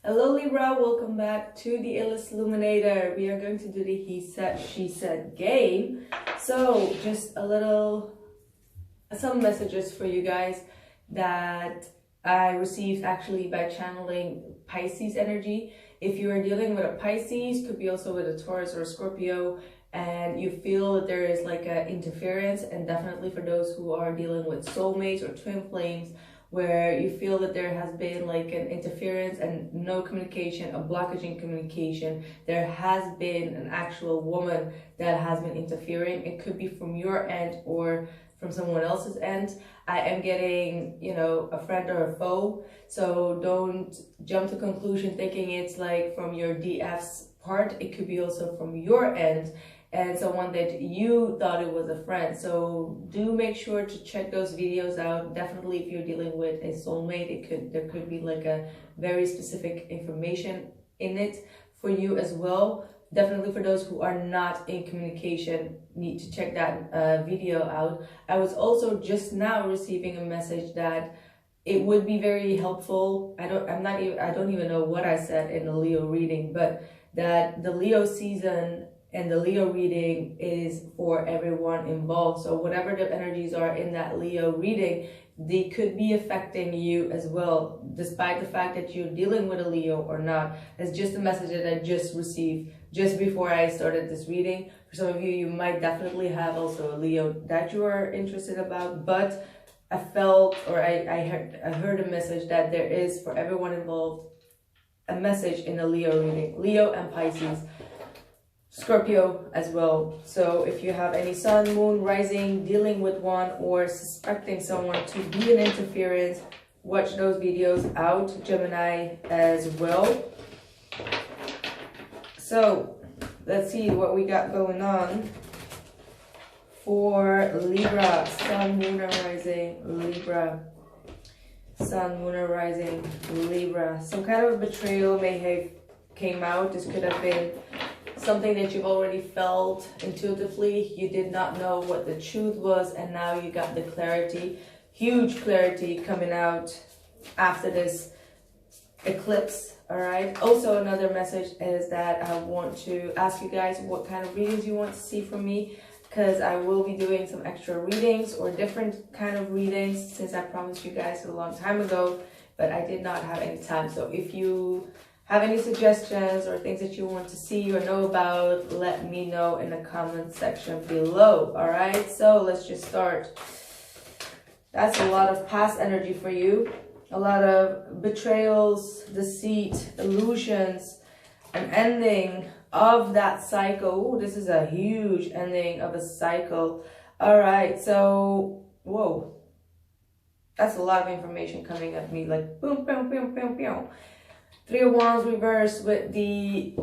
Hello Libra, welcome back to the illest Illuminator. We are going to do the he said, she said game. So just some messages for you guys that I received actually by channeling Pisces energy. If you are dealing with a Pisces, could be also with a Taurus or a Scorpio, and you feel that there is like an interference, and definitely for those who are dealing with soulmates or twin flames, where you feel that there has been like an interference and no communication, a blockage in communication. There has been an actual woman that has been interfering. It could be from your end or from someone else's end. I am getting, a friend or a foe. So don't jump to conclusion thinking it's like from your DF's part. It could be also from your end and someone that you thought it was a friend. So do make sure to check those videos out. Definitely if you're dealing with a soulmate, there could be like a very specific information in it for you as well. Definitely for those who are not in communication, need to check that video out. I was also just now receiving a message that it would be very helpful. I don't even know what I said in the Leo reading, but that the Leo season and the Leo reading is for everyone involved. So whatever the energies are in that Leo reading, they could be affecting you as well, despite the fact that you're dealing with a Leo or not. It's just a message that I just received just before I started this reading. For some of you, you might definitely have also a Leo that you are interested about, but I felt, or I heard a message that there is, for everyone involved, a message in the Leo reading. Leo and Pisces. Scorpio as well. So if you have any sun, moon, rising, dealing with one, or suspecting someone to be an interference, watch those videos out. Gemini as well. So let's see what we got going on for Libra. Sun, moon, and rising, Libra. Sun, moon, and rising, Libra. Some kind of betrayal may have came out. This could have been something that you've already felt intuitively. You did not know what the truth was, and now you got the clarity. Huge clarity coming out after this eclipse. All right. Also, another message is that I want to ask you guys what kind of readings you want to see from me, because I will be doing some extra readings or different kind of readings, since I promised you guys a long time ago, but I did not have any time. So if you have any suggestions or things that you want to see or know about, let me know in the comment section below. All right, so let's just start. That's a lot of past energy for you. A lot of betrayals, deceit, illusions, an ending of that cycle. Ooh, this is a huge ending of a cycle. All right, so, whoa. That's a lot of information coming at me, like boom, boom, boom, boom, boom. Three of Wands reversed with the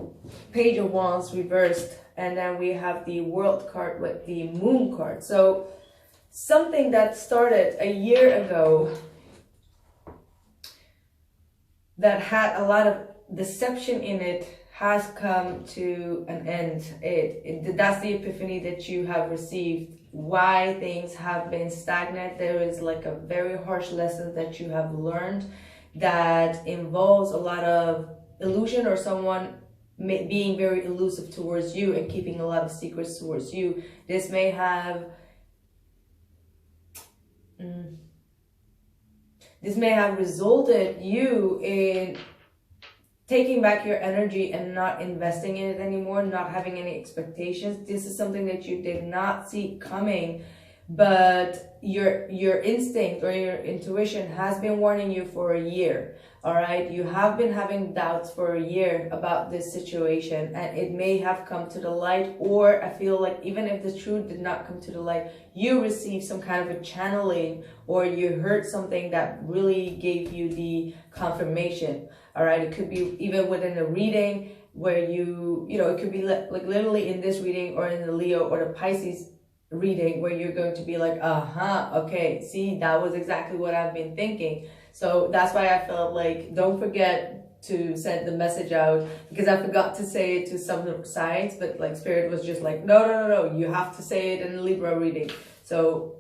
Page of Wands reversed. And then we have the World card with the Moon card. So something that started a year ago that had a lot of deception in it has come to an end. That's the epiphany that you have received. Why things have been stagnant. There is like a very harsh lesson that you have learned that involves a lot of illusion, or someone being very elusive towards you and keeping a lot of secrets towards you. This may have resulted you in taking back your energy and not investing in it anymore, not having any expectations. This is something that you did not see coming, but your instinct or your intuition has been warning you for a year. All right, you have been having doubts for a year about this situation, and it may have come to the light, or I feel like even if the truth did not come to the light, you received some kind of a channeling, or you heard something that really gave you the confirmation. All right, it could be even within a reading where it could be like literally in this reading, or in the Leo or the Pisces reading, where you're going to be like, okay, see, that was exactly what I've been thinking. So that's why I felt like, don't forget to send the message out, because I forgot to say it to some signs, but like Spirit was just like, no, you have to say it in the Libra reading. So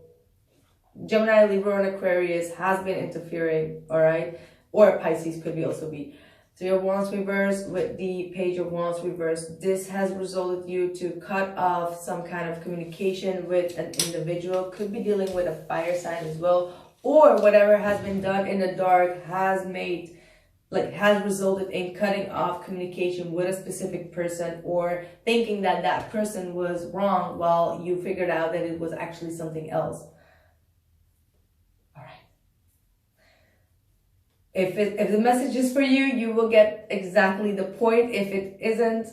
Gemini, Libra, and Aquarius has been interfering, all right? Or Pisces could also be. So your Wands reverse with the Page of Wands reverse. This has resulted you to cut off some kind of communication with an individual. Could be dealing with a fire sign as well. Or whatever has been done in the dark has made, like, has resulted in cutting off communication with a specific person, or thinking that that person was wrong while you figured out that it was actually something else. All right. If the message is for you, you will get exactly the point. If it isn't,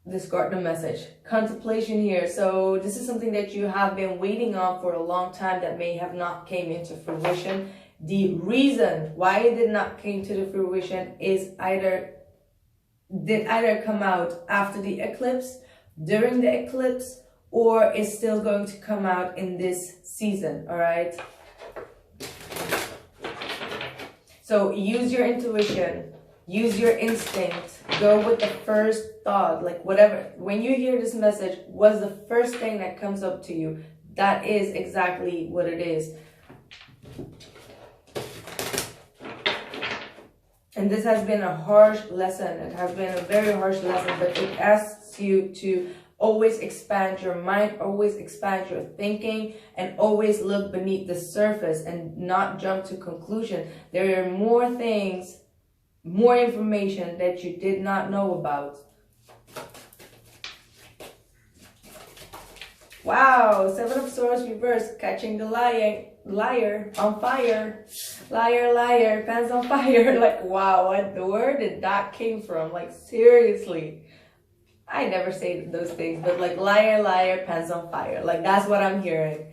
discard the message. Contemplation here. So this is something that you have been waiting on for a long time that may have not came into fruition. The reason why it did not came to the fruition is either come out after the eclipse, during the eclipse, or is still going to come out in this season. All right. So use your intuition, use your instinct, go with the first thought, like whatever. When you hear this message, what's the first thing that comes up to you? That is exactly what it is. And this has been a harsh lesson. It has been a very harsh lesson, but it asks you to always expand your mind, always expand your thinking, and always look beneath the surface and not jump to conclusion. There are more things, more information that you did not know about. Wow, Seven of Swords reverse, catching the liar on fire. Liar, pants on fire. Like, wow, where did that came from? Like, seriously. I never say those things, but like liar, pants on fire. Like, that's what I'm hearing.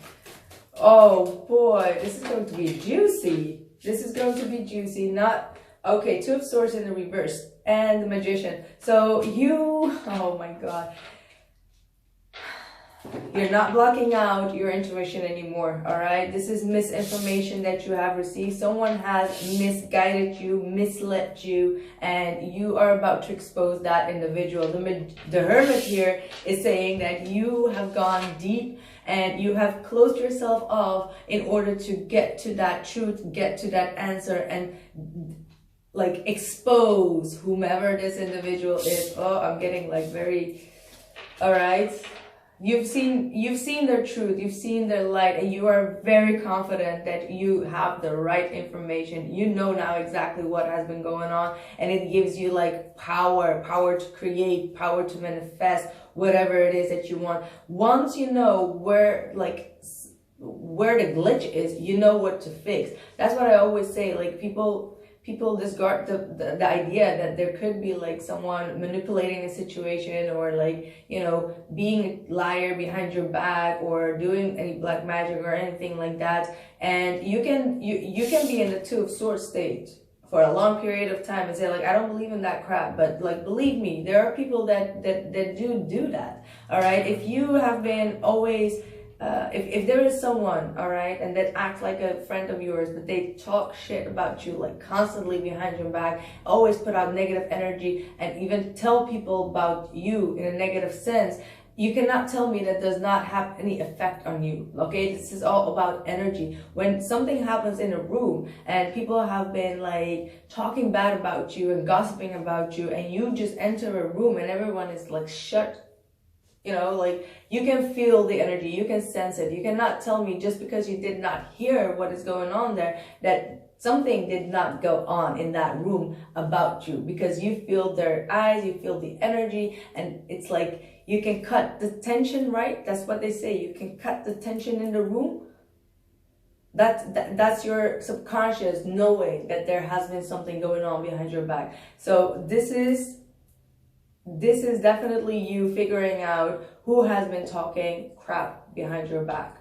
Oh boy, this is going to be juicy. This is going to be juicy. Not, okay, Two of Swords in the reverse and the Magician. So you, oh my God. You're not blocking out your intuition anymore, all right? This is misinformation that you have received. Someone has misguided you, misled you, and you are about to expose that individual. The Hermit here is saying that you have gone deep and you have closed yourself off in order to get to that truth, get to that answer, and like expose whomever this individual is. Oh, I'm getting like very, all right? You've seen their truth, you've seen their light, and you are very confident that you have the right information. You know now exactly what has been going on, and it gives you like power to create, power to manifest whatever it is that you want. Once you know where the glitch is, you know what to fix. That's what I always say. Like, people discard the idea that there could be like someone manipulating a situation, or like, you know, being a liar behind your back, or doing any black magic or anything like that. And you can be in the Two of Swords state for a long period of time and say like, I don't believe in that crap. But like, believe me, there are people that do that. All right. If you have been always if there is someone, all right, and that acts like a friend of yours, but they talk shit about you like constantly behind your back, always put out negative energy, and even tell people about you in a negative sense, you cannot tell me that does not have any effect on you. Okay, this is all about energy. When something happens in a room and people have been like talking bad about you and gossiping about you, and you just enter a room and everyone is like shut. You know, like, you can feel the energy, you can sense it. You cannot tell me just because you did not hear what is going on there that something did not go on in that room about you, because you feel their eyes, you feel the energy, and it's like you can cut the tension, right? That's what they say. You can cut the tension in the room. That's your subconscious knowing that there has been something going on behind your back. So this is definitely you figuring out who has been talking crap behind your back.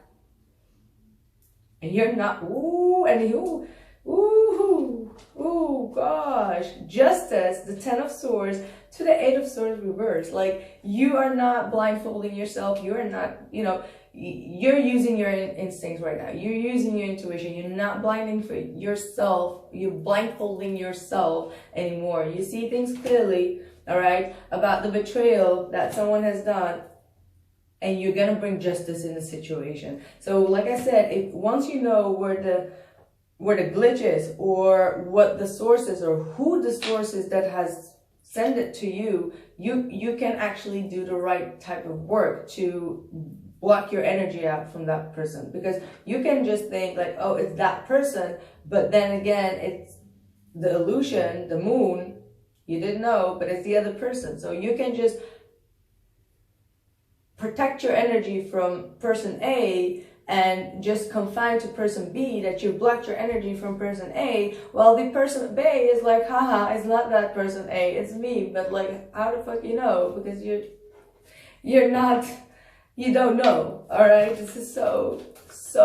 And you're not, gosh. Justice, the Ten of Swords to the Eight of Swords reverse. Like, you are not blindfolding yourself. You are not, you know, you're using your instincts right now. You're using your intuition. You're not blinding for yourself. You're blindfolding yourself anymore. You see things clearly. All right, about the betrayal that someone has done, and you're gonna bring justice in the situation. So like I said, once you know where where the glitch is, or what the source is, or who the source is that has sent it to you, you can actually do the right type of work to block your energy out from that person. Because you can just think like, oh, it's that person, but then again, it's the illusion, the moon, you didn't know, but it's the other person. So you can just protect your energy from person A and just confine to person B, that you blocked your energy from person A, while the person B is like, haha, it's not that person A, it's me. But like, how the fuck you know? Because you're not, you don't know. All right, this is so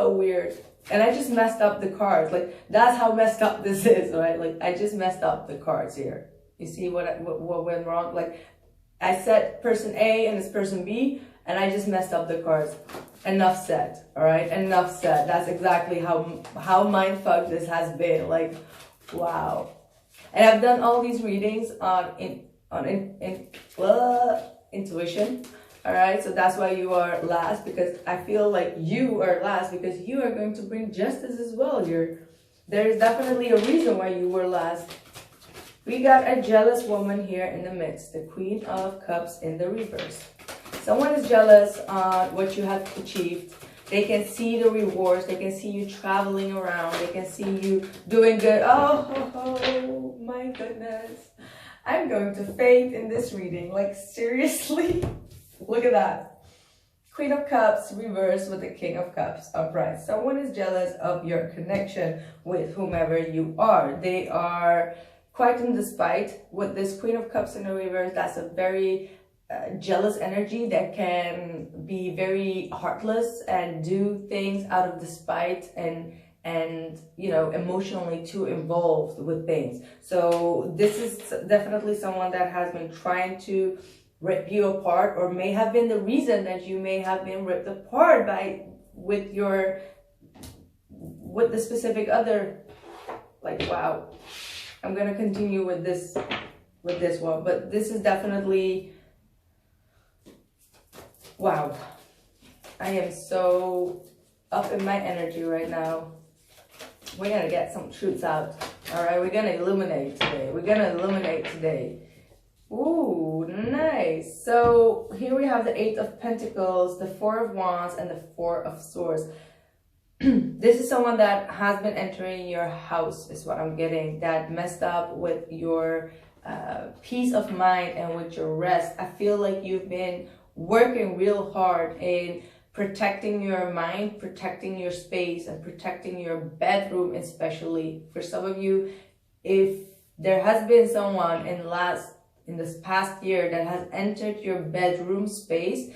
weird. And I just messed up the cards. Like, that's how messed up this is, right? Like, I just messed up the cards here. You see what went wrong? Like, I said person A and it's person B, and I just messed up the cards. Enough said, all right? Enough said. That's exactly how mindfuck this has been. Like, wow. And I've done all these readings on intuition, all right? So that's why you are last, because I feel like you are last because you are going to bring justice as well here. There is definitely a reason why you were last. We got a jealous woman here in the midst, the Queen of Cups in the reverse. Someone is jealous on what you have achieved. They can see the rewards. They can see you traveling around. They can see you doing good. Oh my goodness. I'm going to faint in this reading. Like, seriously? Look at that. Queen of Cups reversed with the King of Cups upright. Someone is jealous of your connection with whomever you are. They are quite in despite with this Queen of Cups in the reverse. That's a very jealous energy that can be very heartless and do things out of despite and you know, emotionally too involved with things. So this is definitely someone that has been trying to rip you apart, or may have been the reason that you may have been ripped apart with the specific other. Like, wow. I'm gonna continue with this one, but this is definitely, wow. I am so up in my energy right now. We're gonna get some truths out. All right, we're gonna illuminate today. Ooh, nice. So here we have the Eight of Pentacles, the Four of Wands, and the Four of Swords. This is someone that has been entering your house, is what I'm getting, that messed up with your peace of mind and with your rest. I feel like you've been working real hard in protecting your mind, protecting your space, and protecting your bedroom, especially. For some of you, if there has been someone in this past year that has entered your bedroom space,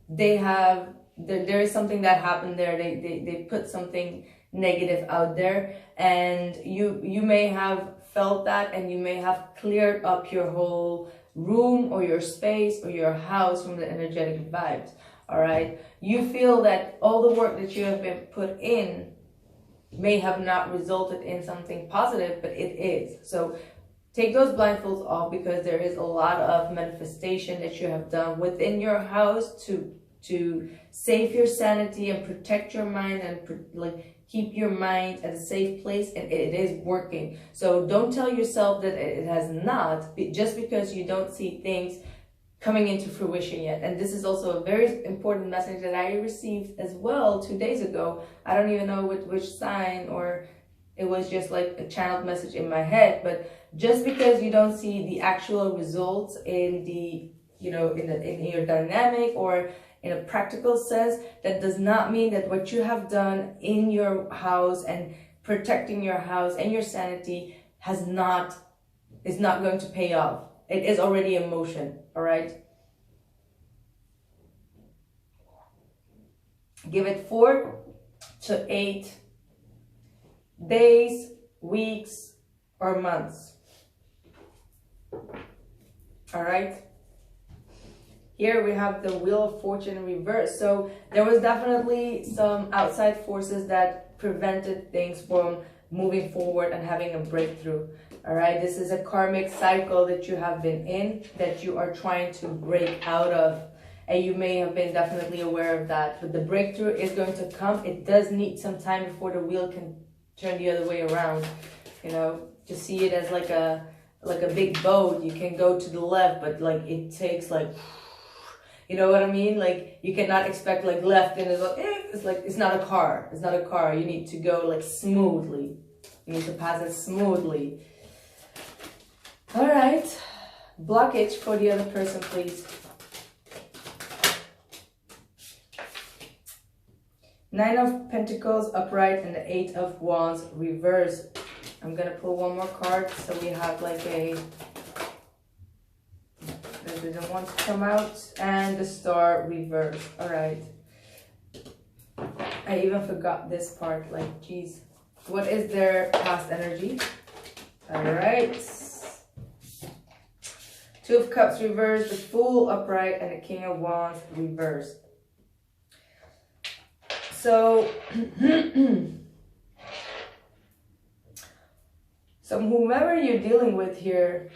there is something that happened there. They put something negative out there, and you may have felt that, and you may have cleared up your whole room or your space or your house from the energetic vibes. All right, you feel that all the work that you have been put in may have not resulted in something positive, but it is. So take those blindfolds off, because there is a lot of manifestation that you have done within your house to save your sanity and protect your mind and keep your mind at a safe place, and it is working. So don't tell yourself that it has not, just because you don't see things coming into fruition yet. And this is also a very important message that I received as well 2 days ago. I don't even know which sign, or it was just like a channeled message in my head. But just because you don't see the actual results in the, you know, in your dynamic or in a practical sense, that does not mean that what you have done in your house and protecting your house and your sanity is not going to pay off. It is already in motion, all right? Give it 4 to 8 days, weeks, or months. All right? Here we have the Wheel of Fortune in reverse. So there was definitely some outside forces that prevented things from moving forward and having a breakthrough. All right, this is a karmic cycle that you have been in, that you are trying to break out of, and you may have been definitely aware of that. But the breakthrough is going to come. It does need some time before the wheel can turn the other way around, you know, to see it as like a big boat. You can go to the left, but like it takes like, you know what I mean? Like you cannot expect like left and it's like it's not a car. It's not a car. You need to go like smoothly. You need to pass it smoothly. All right. Blockage for the other person, please. 9 of Pentacles upright and the 8 of Wands reversed. I'm gonna pull one more card so we have like a, that didn't want to come out, and the Star reversed. All right. I even forgot this part, like, geez. What is their past energy? All right. 2 of Cups reversed, the Fool upright, and the King of Wands reversed. So, so whomever you're dealing with here,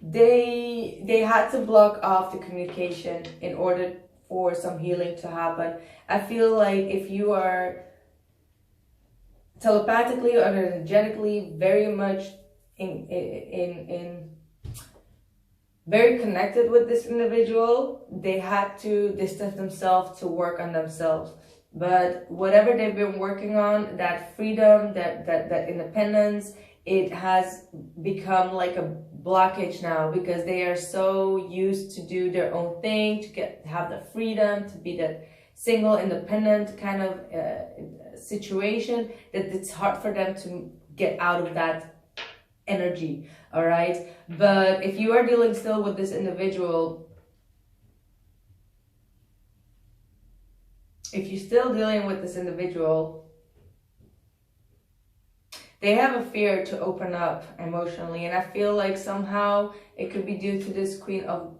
they had to block off the communication in order for some healing to happen. I feel like if you are telepathically or energetically very much very connected with this individual, they had to distance themselves to work on themselves. But whatever they've been working on, that freedom, that independence, it has become like a blockage now, because they are so used to do their own thing, to have the freedom, to be that single, independent kind of situation, that it's hard for them to get out of that energy. All right. But if you are dealing still with this individual, if you're still dealing with this individual, they have a fear to open up emotionally. And I feel like somehow it could be due to this Queen of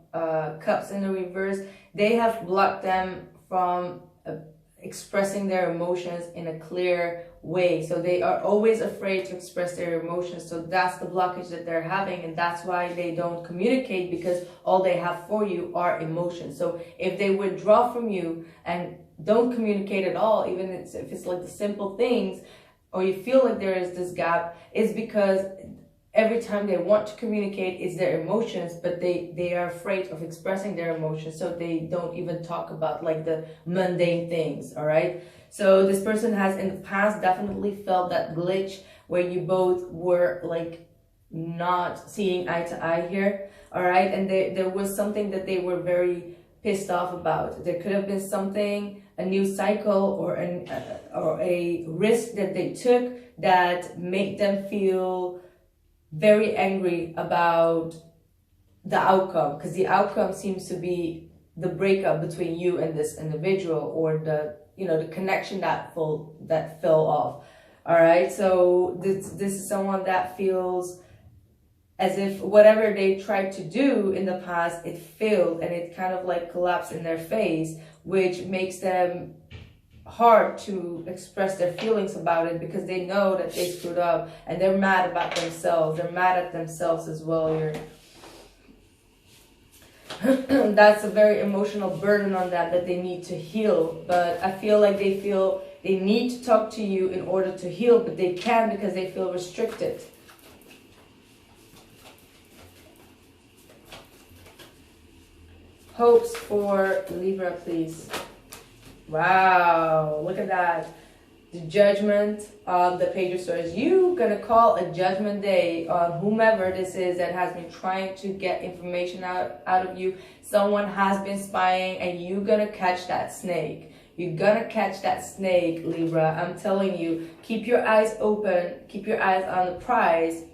Cups in the reverse. They have blocked them from expressing their emotions in a clear way. So they are always afraid to express their emotions. So that's the blockage that they're having. And that's why they don't communicate, because all they have for you are emotions. So if they withdraw from you and don't communicate at all, even if it's like the simple things, or you feel like there is this gap, is because every time they want to communicate, it's their emotions, but they are afraid of expressing their emotions, so they don't even talk about like the mundane things. All right. So this person has in the past definitely felt that glitch where you both were like not seeing eye to eye here. All right. And there was something that they were very pissed off about. There could have been something, a new cycle or a risk that they took that made them feel very angry about the outcome, because the outcome seems to be the breakup between you and this individual, or the connection that fell off. All right. So this is someone that feels as if whatever they tried to do in the past, it failed, and it kind of like collapsed in their face, which makes them hard to express their feelings about it, because they know that they screwed up and they're mad about themselves. They're mad at themselves as well here. That's a very emotional burden on that they need to heal. But I feel like they need to talk to you in order to heal, but they can't because they feel restricted. Hopes for Libra, please. Wow, look at that. The Judgment of the Page of Swords. You're going to call a judgment day on whomever this is that has been trying to get information out of you. Someone has been spying, and you're going to catch that snake. You're going to catch that snake, Libra. I'm telling you, keep your eyes open. Keep your eyes on the prize.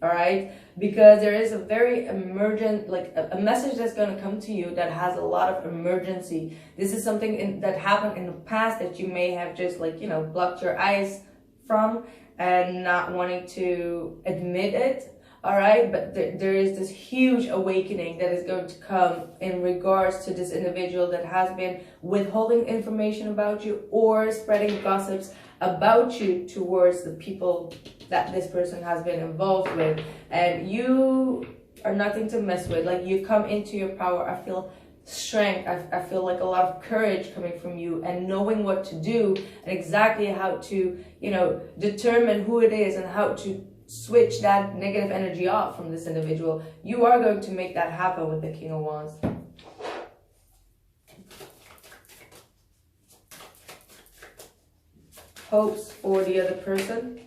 All right, because there is a very emergent, like a message that's going to come to you that has a lot of emergency. This is something that happened in the past that you may have just blocked your eyes from and not wanting to admit it. All right, but there is this huge awakening that is going to come in regards to this individual that has been withholding information about you or spreading gossips about you towards the people that this person has been involved with. And you are nothing to mess with. Like, you come into your power, I feel strength. I feel like a lot of courage coming from you, and knowing what to do and exactly how to, you know, determine who it is and how to switch that negative energy off from this individual. You are going to make that happen with the King of Wands. Hopes for the other person.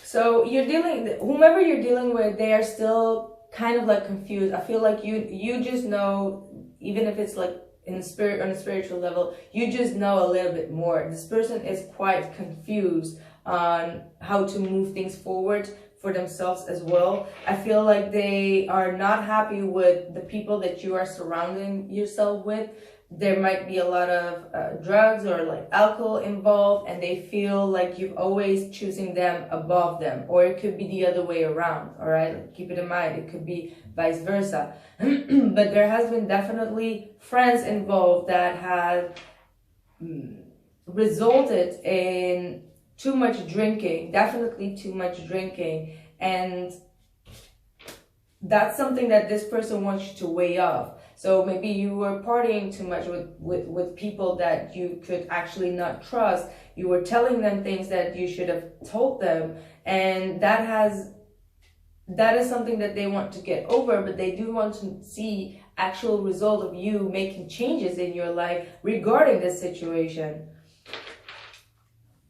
So you're whomever you're dealing with, they are still kind of like confused. I feel like you just know, even if it's like in the spirit, on a spiritual level, you just know a little bit more. This person is quite confused on how to move things forward for themselves as well. I feel like they are not happy with the people that you are surrounding yourself with. There might be a lot of drugs or like alcohol involved, and they feel like you're always choosing them above them, or it could be the other way around. All right, keep it in mind, it could be vice versa. But there has been definitely friends involved that have resulted in too much drinking, definitely too much drinking, and that's something that this person wants you to weigh off. So maybe you were partying too much with people that you could actually not trust. You were telling them things that you should have told them, and that is something that they want to get over, but they do want to see actual result of you making changes in your life regarding this situation.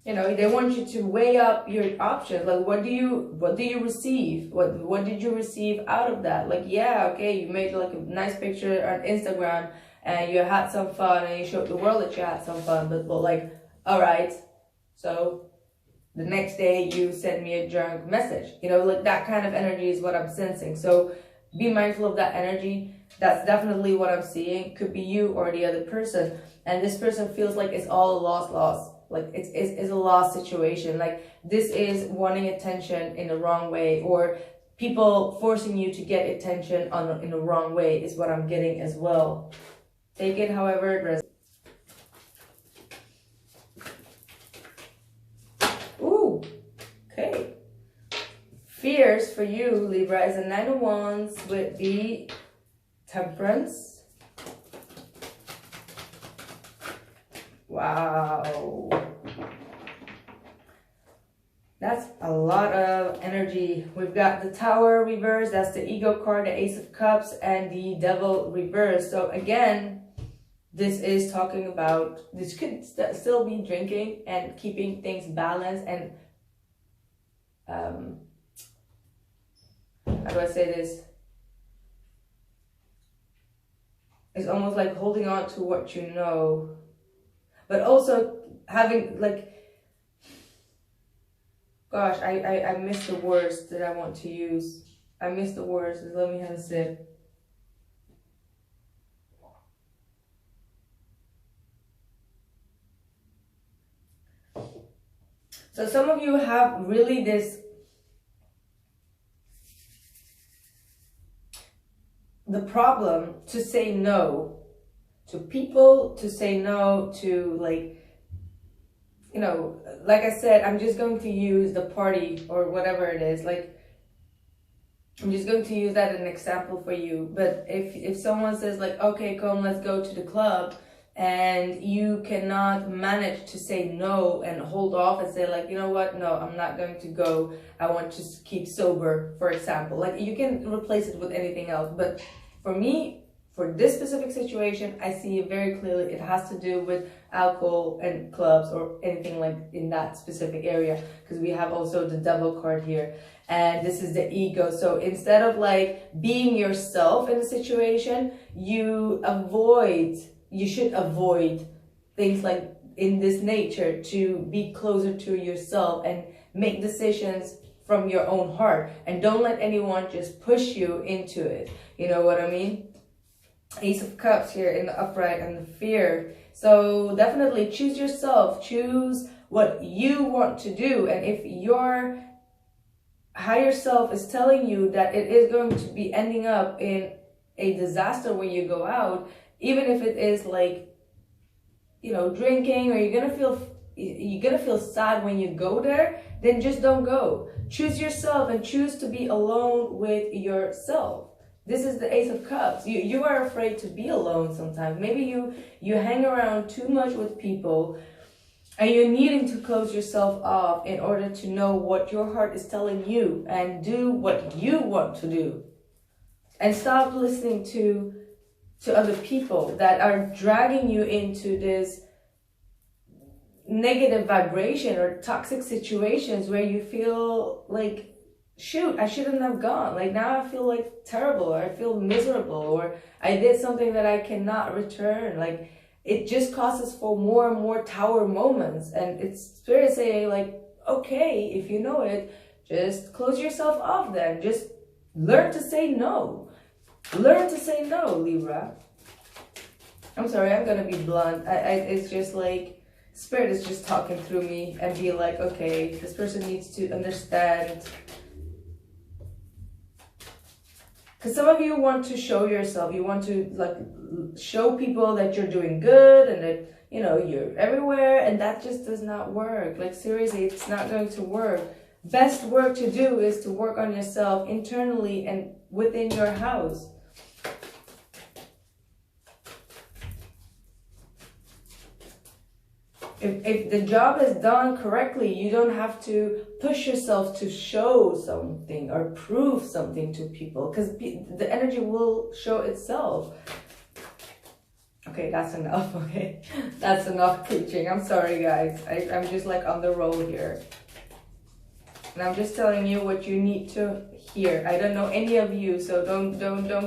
You know, they want you to weigh up your options. Like, what do you receive? What did you receive out of that? Like, yeah, okay, you made like a nice picture on Instagram and you had some fun and you showed the world that you had some fun, but like, all right, so the next day you send me a drunk message. You know, like that kind of energy is what I'm sensing. So be mindful of that energy. That's definitely what I'm seeing. Could be you or the other person. And this person feels like it's all a loss. Like it's a lost situation. Like this is wanting attention in the wrong way, or people forcing you to get attention in the wrong way is what I'm getting as well. Take it however it resonates. Ooh, okay. Fears for you, Libra, is a 9 of Wands with the Temperance. Wow. That's a lot of energy. We've got the Tower reverse, that's the ego card, the Ace of Cups, and the Devil reverse. So again, this is talking about, this could still be drinking and keeping things balanced and, how do I say this? It's almost like holding on to what you know, but also having like, gosh, I missed the words that I want to use. I missed the words. Let me have a sip. So some of you have really the problem to say no to people, to say no to, like, you know, like I said, I'm just going to use the party or whatever it is. Like, I'm just going to use that as an example for you. But if someone says like, okay, come, let's go to the club, and you cannot manage to say no and hold off and say like, you know what, no, I'm not going to go. I want to keep sober, for example. Like, you can replace it with anything else. But for me, for this specific situation, I see it very clearly. It has to do with alcohol and clubs or anything like in that specific area, because we have also the Devil card here, and this is the ego. So instead of like being yourself in the situation, you should avoid things like in this nature, to be closer to yourself and make decisions from your own heart, and don't let anyone just push you into it. You know what I mean? Ace of Cups here in the upright, and the Fear. So definitely choose yourself, choose what you want to do. And if your higher self is telling you that it is going to be ending up in a disaster when you go out, even if it is like, you know, drinking, or you're gonna feel you're gonna feel sad when you go there, then just don't go. Choose yourself and choose to be alone with yourself. This is the Ace of Cups. You are afraid to be alone sometimes. Maybe you hang around too much with people and you're needing to close yourself off in order to know what your heart is telling you and do what you want to do. And stop listening to other people that are dragging you into this negative vibration or toxic situations where you feel like, shoot, I shouldn't have gone. Like, now I feel like terrible, or I feel miserable, or I did something that I cannot return. Like, it just causes for more and more tower moments. And it's Spirit saying, like, okay, if you know it, just close yourself off then. Just learn to say no. Learn to say no, Libra. I'm sorry, I'm gonna be blunt. It's just like, Spirit is just talking through me and be like, okay, this person needs to understand. Because some of you want to show yourself. You want to like show people that you're doing good and that, you know, you're everywhere. And that just does not work. Like, seriously, it's not going to work. Best work to do is to work on yourself internally and within your house. If the job is done correctly, you don't have to push yourself to show something or prove something to people, because the energy will show itself. Okay, that's enough, okay? That's enough preaching. I'm sorry, guys. I'm just like on the roll here. And I'm just telling you what you need to hear. I don't know any of you, so don't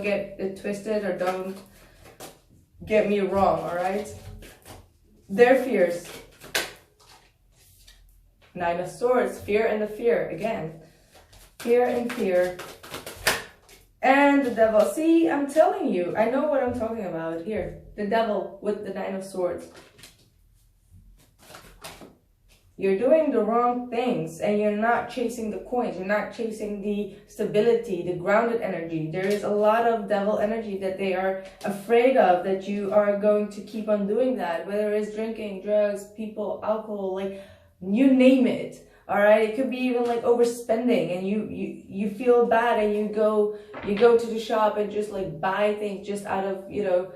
get it twisted, or don't get me wrong, all right? Their fears. Nine of Swords, fear and the fear. Again, fear and fear. And the Devil. See, I'm telling you, I know what I'm talking about here. The Devil with the Nine of Swords. You're doing the wrong things and you're not chasing the coins. You're not chasing the stability, the grounded energy. There is a lot of devil energy that they are afraid of, that you are going to keep on doing that. Whether it's drinking, drugs, people, alcohol, like you name it. All right. It could be even like overspending, and you feel bad and you go to the shop and just like buy things just out of, you know,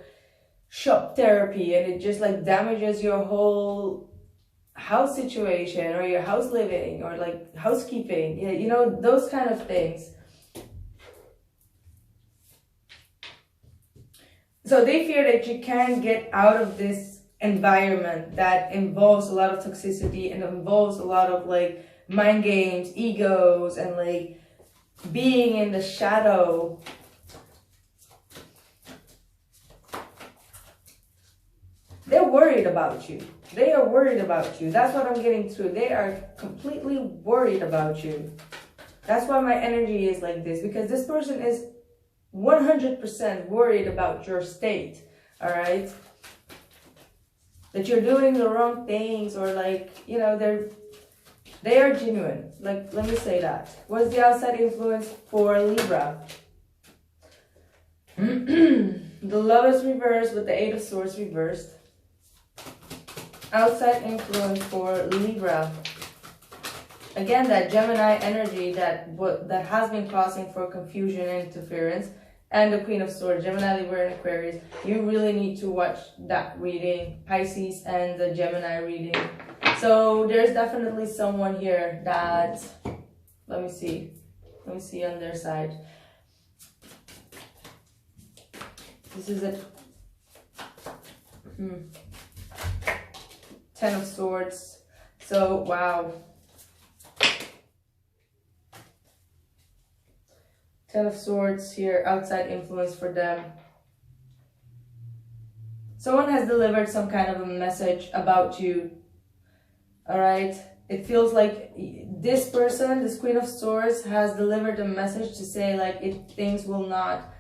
shop therapy, and it just like damages your whole house situation or your house living or like housekeeping, you know, those kind of things. So they fear that you can't get out of this environment that involves a lot of toxicity and involves a lot of like mind games, egos, and like being in the shadow. They're worried about you. They are worried about you. That's what I'm getting through. They are completely worried about you. That's why my energy is like this, because this person is 100% worried about your state. All right? That you're doing the wrong things, or like, you know, they are genuine. Like, let me say that. What's the outside influence for Libra? The Lovers reversed with the Eight of Swords reversed. Outside influence for Libra. Again, that Gemini energy that has been causing for confusion and interference. And the Queen of Swords, Gemini, Libra, and Aquarius. You really need to watch that reading, Pisces, and the Gemini reading. So there's definitely someone here that, let me see on their side. This is a Ten of Swords. So, wow. Ten of Swords here, outside influence for them. Someone has delivered some kind of a message about you. All right. It feels like this person, this Queen of Swords, has delivered a message to say like things will not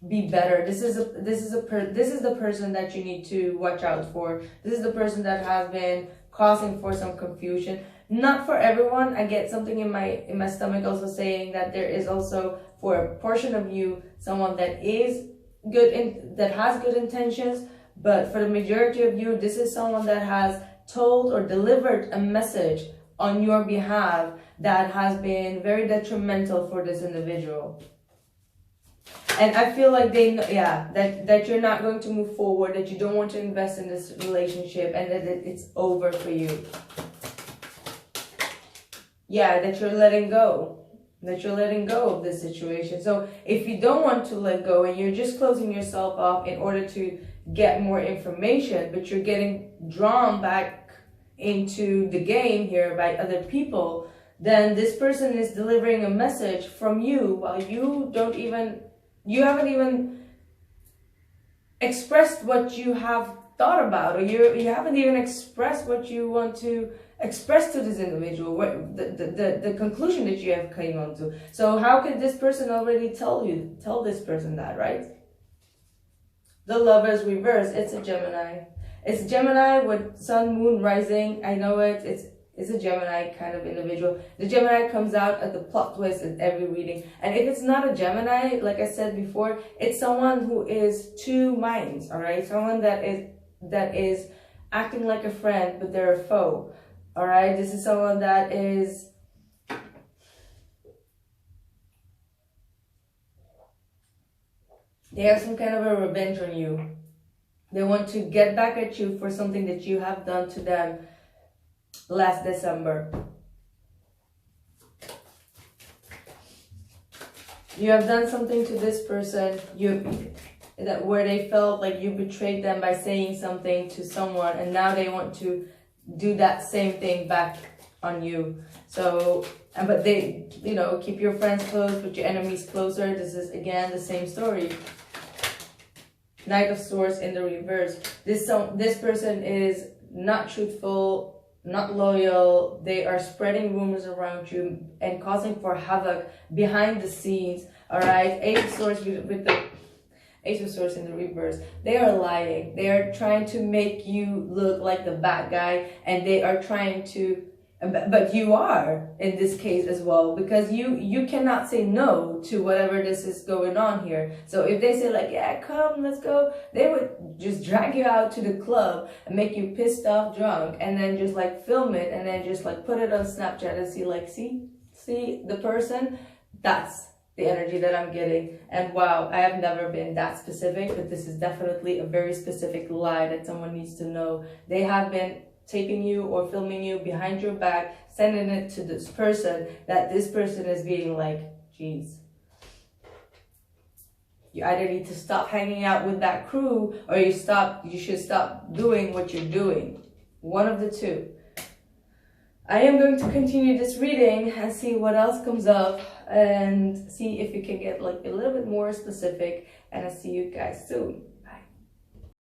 be better. This is the person that you need to watch out for. This is the person that has been causing for some confusion. Not for everyone. I get something in my stomach also saying that there is also, for a portion of you, someone that is good that has good intentions, but for the majority of you, this is someone that has told or delivered a message on your behalf that has been very detrimental for this individual. And I feel like they know, yeah, that you're not going to move forward, that you don't want to invest in this relationship, and that it's over for you. Yeah, that you're letting go. That you're letting go of this situation. So if you don't want to let go and you're just closing yourself off in order to get more information, but you're getting drawn back into the game here by other people, then this person is delivering a message from you while you haven't even expressed what you have thought about, or you haven't even expressed what you want to express to this individual, what the conclusion that you have came on to. So how could this person already tell this person that, right? The Lovers reverse, it's a Gemini. It's Gemini with Sun, Moon, Rising. I know it's a Gemini kind of individual. The Gemini comes out at the plot twist in every reading. And if it's not a Gemini, like I said before, it's someone who is two minds, all right? Someone that is acting like a friend, but they're a foe, all right? This is someone that is... They have some kind of a revenge on you. They want to get back at you for something that you have done to them last December. You have done something to this person where they felt like you betrayed them by saying something to someone, and now they want to do that same thing back on you. So, but they, you know, keep your friends close, put your enemies closer. This is again the same story. Knight of Swords in the reverse. This person is not truthful, not loyal. They are spreading rumors around you and causing for havoc behind the scenes. All right, Ace of Swords with the Ace of Swords in the reverse. They are lying. They are trying to make you look like the bad guy, and they are trying to, but you are in this case as well, because you cannot say no to whatever this is going on here. So if they say like, yeah, come, let's go, they would just drag you out to the club and make you pissed off drunk, and then just like film it and then just like put it on Snapchat and see like, see the person. That's the energy that I'm getting. And wow, I have never been that specific, but this is definitely a very specific lie that someone needs to know. They have been taping you or filming you behind your back, sending it to this person, that this person is being like, geez, you either need to stop hanging out with that crew, or you should stop doing what you're doing. One of the two. I am going to continue this reading and see what else comes up, and see if you can get like a little bit more specific, and I'll see you guys soon.